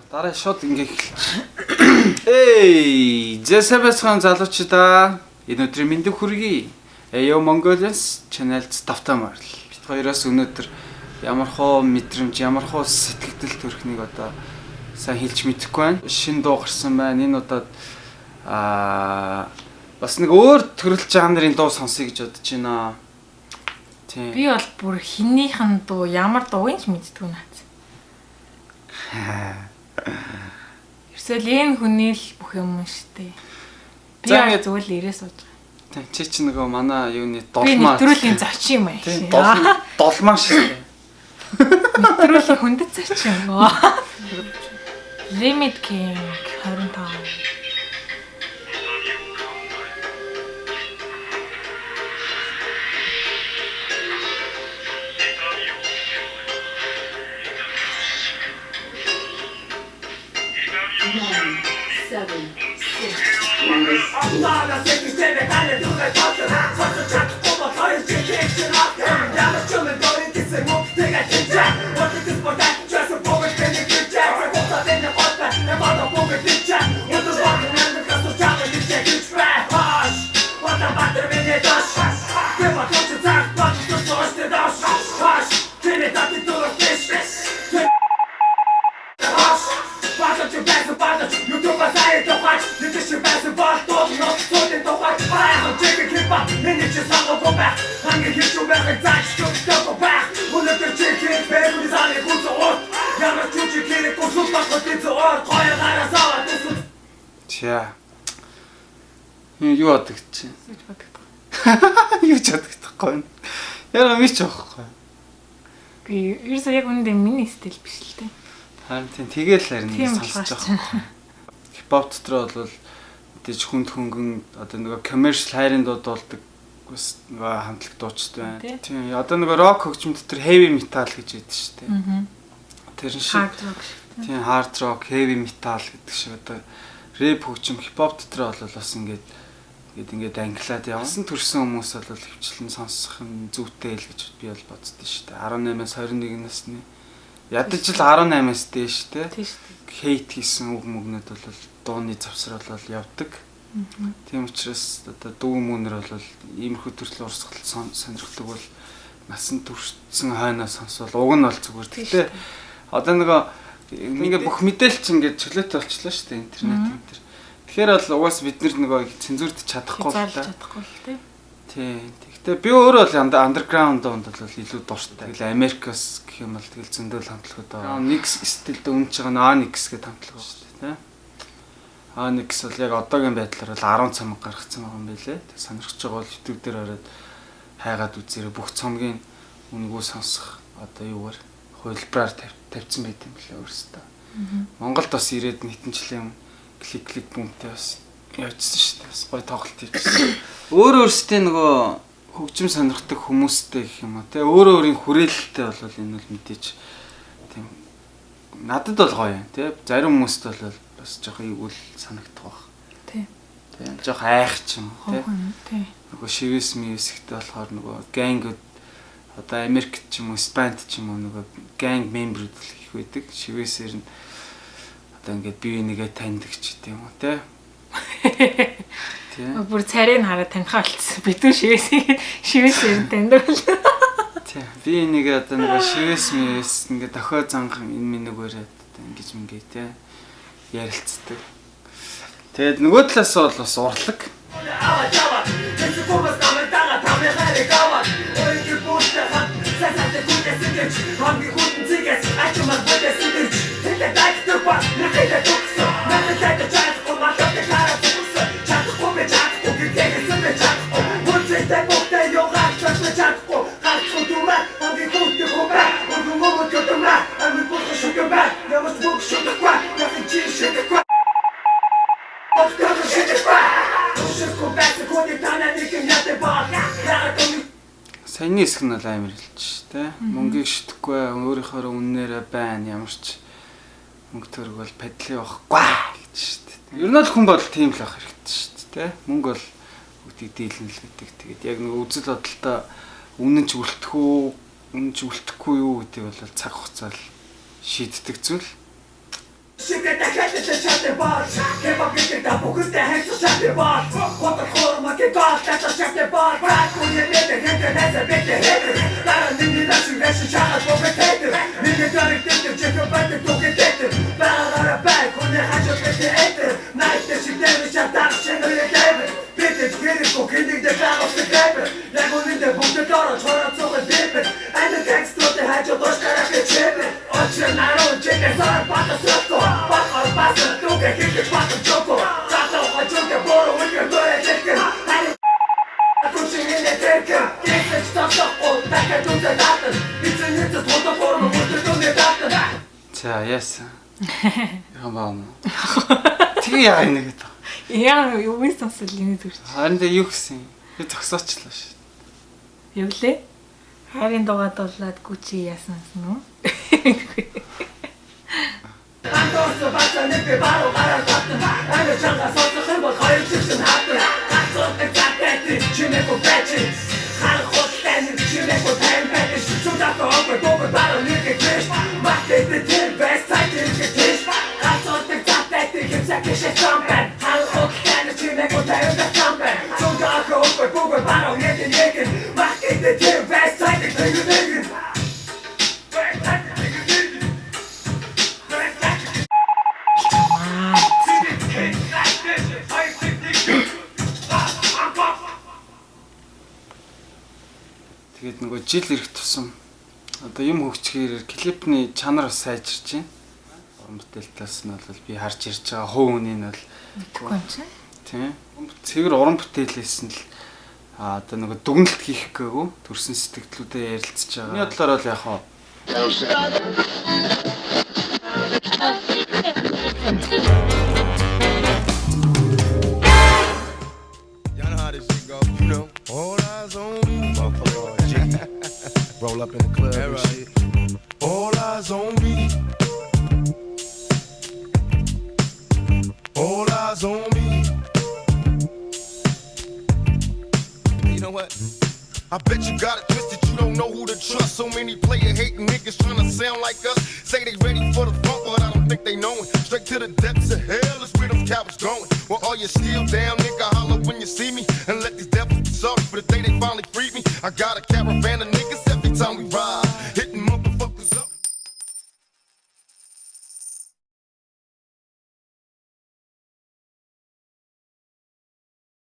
Дараа шууд ингээ эхэлчих. Эй, Зэсэбэсхан залуучдаа энэ өдрийн мэндийг хүргэе. Ayo Mongolians channel-д давтамаар л. Бид хоёроос өнөөдөр ямар хоо мэдрэмж, ямар хоо сэтгэл төрхнийг одоо сайн хэлж мэдэхгүй байна. Шинэ дуу гарсан байна. Энэ удаад бас нэг өөр төрөл жанрын дуу сонсъё гэж бодож байна. Тийм. Би бол бүр хинийхэн дуу, ямар дууг ч мэддэггүй наац. Ерөөсөө энэ хүний л бүх юм штэ. Би зүгээр л ирээ сууж байгаа. Тийм. Чи нөгөө манай юуны долмаа. Би нэвтрүүлгийн зочин юм аа. Тийм. Долмаа шүү дээ. Нэвтрүүлгийн хүндэт зочин. Limit King 25. Чаа. Юу адаг чи? Юу ч адагдахгүй. Яа мич аахгүй. Би ерөөсөө яг үүндээ миний стил биш л дээ. Харин тэгэл харин сонсож байгаа. Хипхоп дотор бол мэдээж хүнд хөнгөн одоо нөгөө commercial хайрын дууд болдог бас нөгөө хамтлаг дуучтай байна. Тийм. Одоо нөгөө рок хөгжим дотор heavy metal гэж яддаг шүү дээ. Тэр шиг. Тийм hard rock, heavy metal гэдэг шиг одоо рэп хөгжим хипхоп дотор бол бас ингээд англиад явсан төрсэн хүмүүс бол хөвчлэн сонсох нь зүйтэй л гэж би бол боддоо шүү дээ. 18-аас 21 насны ядаж л 18-аас дээш шүү дээ. Тийм шүү дээ. Хейт хийсэн үг мөгнөд бол дууны завсар бол явдаг. Тийм учраас одоо дүү мөнөр бол иймэрхүү төрлийн урсгал сонирхдаг бол насан туршсан хойноос сонсвол уг нь бол зүгээр. Гэхдээ одоо нөгөө ингээд бүх мэдээлэл чинь ингээд чөлөөтэй болчихлоо шүү дээ интернет энэ төр. Тэгэхээр бол угаас бид нөгөө цензурдж чадахгүй л та. Тийм. Гэхдээ би өөрөө бол underground донд бол илүү дуртай. Тэгэл Америкас гэх юм бол тэгэл зөндөл хамтлагууд байгаа. Nix стилд үнж байгаа Onyx гэдэг хамтлаг байна шүү дээ, тийм. Onyx бол яг одоогийн байдлаар бол 10 цамаг гаргацсан байгаа юм байлээ. Тэг сонирхож байгаа бол YouTube дээр ороод хайгаад үзээрэй. Бүх цомгийн үнгөө сонсох одоо юугаар хувилбараар тавьсан байт юм лээ өөрөөсөө. Монголд бас ирээд нэтэнчлэн клик бүүмтэй бас явжсан шүү дээ. Бас гоё тоглолт хийжсэн. Өөрөөсөө нөгөө хөгжим сонирхдаг хүмүүстэй гэх юм уу те өөрийн хүрээлэлтэй бол энэ бол мэдээж тийм надад бол гоё юм те зарим хүмүүст бол бас жоохон игүүл санагдах баг. Тийм. Тийм жоохон айх ч юм те. Тийм. Нөгөө шивэс мьюзиктэй болохоор нөгөө гангууд одоо Америкт ч юм уу Испанид ч юм уу нөгөө ганг мемберүүд их байдаг. Шивэсээр нь одоо ингээд бие нэгээ таньдаг ч гэдэг юм уу те. Тийм. Бүр царийг хараад таньхаа болчихсон. Битүү шивэсээр таньдаг л. Тийм. Би нэг одоо нэг шивэс ингээд дохио занхан энэ минийг өрөөд ингэж мингээ те ярилцдаг. Тэгээд нөгөө талаас бол бас урлаг. Саяны хэсэг нь бол амар хэлж тэ мөнгийг шидэхгүй өөрийнхөө үннээрээ байна ямар ч мөнгө төгрөг бол падлын байхгүй гэж шүү дээ. Ер нь л хүн бол тийм л байх хэрэгтэй шүү дээ. Мөнгө бол үгдийг дийлэн л гэдэг. Тэгээд яг нэг үзэл бодолтой үнэн ч үлдэхгүй юу гэдэг бол цаг хугацаал шийддэг зүйл. Şirkette kendisi çatı var. Kebap getirden bugün de hepsi çatı var. Koda koruma ki gaz dessa çatı var. Ben bu yemede hede neze bekle hede. Daran dinlileşin reşi çağat bu betedir. Milli dörüktedir çekip bendik toketedir. Ben arara ben kone hacı bekle edir. Night'te şiddevi çatar şenöye devir. Bitir girik o kendinde ben o sıkaydır. Yaguninde bugün dara çora çoğu dipir. Ende tekstörde hacı doş tarafı çevir. Açın aron çeker zar patı sırtko. Bakar basın duke hikik patı çoko. Zaten o çünkü boru ülke böyle çekin. Hani kuşun yine terkin. Geçse çıtaksak o terke dünse zaten. İçin yüzü sonda formu vurdu dünse zaten. За яасан. Яхан баана. Тэгээ яа нэг гэдэг. Яа юу сонсол энэ зүрч. Харин тэ юу гэсэн. Би зогсоочлаа шүү. Юу лээ? Харин дугаадуулаад гүчи яасан нь. Андорсо бацаны би баруу гараад татсан. Ами чанга сонсох юм бол хоёр чигсэн хатсан. Гацууд цагтайти чимэко бэчи. Хар хоттэн чимэко тэмпэти. Чудато опэ бобэ баруу нэг гэж. Матэти тэр бэстай гэж. Гацууд цагтайти хэмсэ кишэ сампэн. Хар хоттэн чимэко тэмпэ. Чудато опэ бобэ баруу нэг гэж. Матэти тэр бэстай гэж. Тэгээд нөгөө жил ирэх тусам одоо юм хөгжихээр клипний чанар бас сайжирч байна. Уран бүтээл талаас нь бол би харж ирж байгаа хувь үнийг нь бол Мэдхгүй юм чинь. тийм. Цэвэр уран бүтээлээс нь л одоо нөгөө дүгнэлт хийх гээгүй төрсэн сэтгэлдлүүдэд ярилцж байгаа. Миний бодлоор бол яг хаа Y'all know how this shit go, you know. All eyes on me, motherfucker. Roll up in the club and shit. All eyes on me. All eyes on me. You know what? I bet you got it twisted, you don't know who to trust. So many player hating niggas trying to sound like us. Say they ready for the funk, but I don't think they know it. Straight to the depths of hell is where them cowards going. Well, all you still down, nigga, holler when you see me. And let these devils be sorry for the day they finally freed me. I got a caravan of